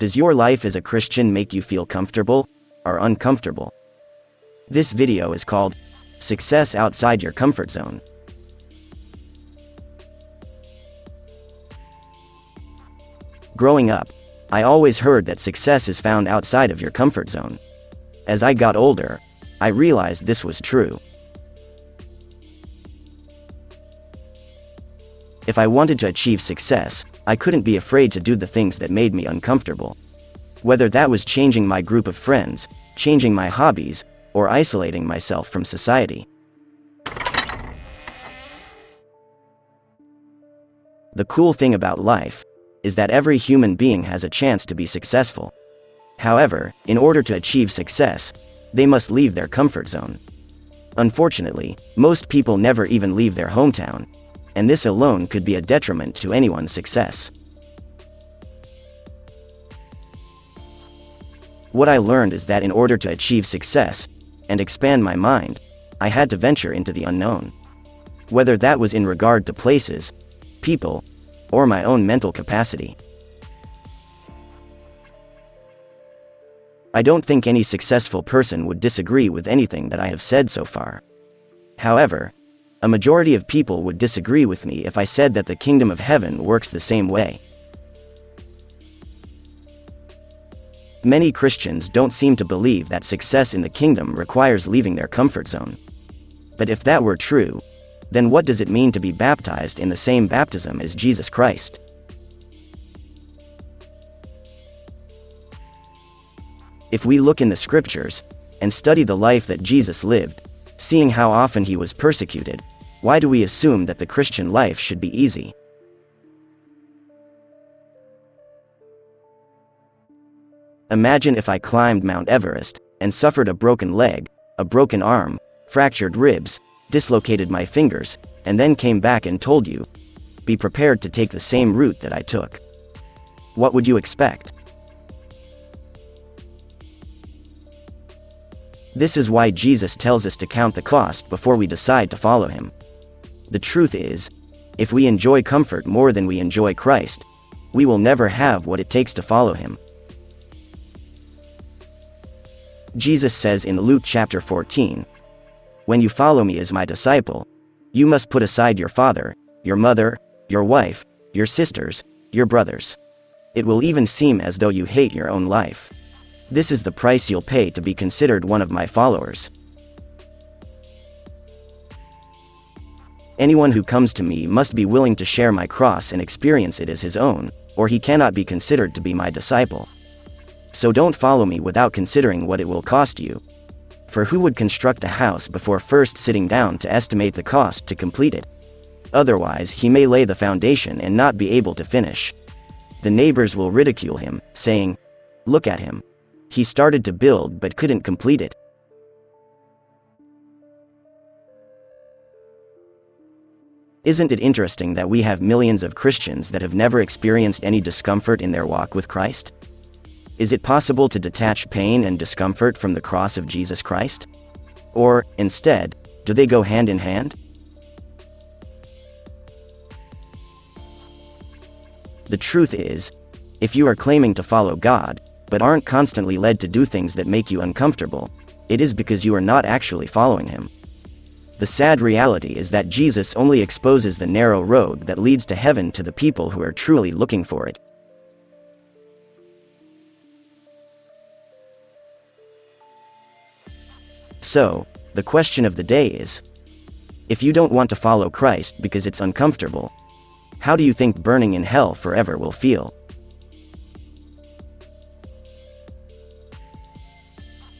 Does your life as a Christian make you feel comfortable or uncomfortable? This video is called Success Outside Your Comfort Zone. Growing up, I always heard that success is found outside of your comfort zone. As I got older, I realized this was true. If I wanted to achieve success, I couldn't be afraid to do the things that made me uncomfortable. Whether that was changing my group of friends, changing my hobbies, or isolating myself from society. The cool thing about life is that every human being has a chance to be successful. However, in order to achieve success, they must leave their comfort zone. Unfortunately, most people never even leave their hometown, and this alone could be a detriment to anyone's success. What I learned is that in order to achieve success and expand my mind, I had to venture into the unknown. Whether that was in regard to places, people, or my own mental capacity. I don't think any successful person would disagree with anything that I have said so far. However, a majority of people would disagree with me if I said that the kingdom of heaven works the same way. Many Christians don't seem to believe that success in the kingdom requires leaving their comfort zone. But if that were true, then what does it mean to be baptized in the same baptism as Jesus Christ? If we look in the scriptures and study the life that Jesus lived, seeing how often he was persecuted, why do we assume that the Christian life should be easy? Imagine if I climbed Mount Everest and suffered a broken leg, a broken arm, fractured ribs, dislocated my fingers, and then came back and told you, be prepared to take the same route that I took. What would you expect? This is why Jesus tells us to count the cost before we decide to follow him. The truth is, if we enjoy comfort more than we enjoy Christ, we will never have what it takes to follow him. Jesus says in Luke chapter 14, "When you follow me as my disciple, you must put aside your father, your mother, your wife, your sisters, your brothers. It will even seem as though you hate your own life. This is the price you'll pay to be considered one of my followers." Anyone who comes to me must be willing to share my cross and experience it as his own, or he cannot be considered to be my disciple. So don't follow me without considering what it will cost you. For who would construct a house before first sitting down to estimate the cost to complete it? Otherwise, he may lay the foundation and not be able to finish. The neighbors will ridicule him, saying, "Look at him. He started to build but couldn't complete it." Isn't it interesting that we have millions of Christians that have never experienced any discomfort in their walk with Christ? Is it possible to detach pain and discomfort from the cross of Jesus Christ? Or, instead, do they go hand in hand? The truth is, if you are claiming to follow God, but aren't constantly led to do things that make you uncomfortable, it is because you are not actually following him. The sad reality is that Jesus only exposes the narrow road that leads to heaven to the people who are truly looking for it. So, the question of the day is, if you don't want to follow Christ because it's uncomfortable, how do you think burning in hell forever will feel?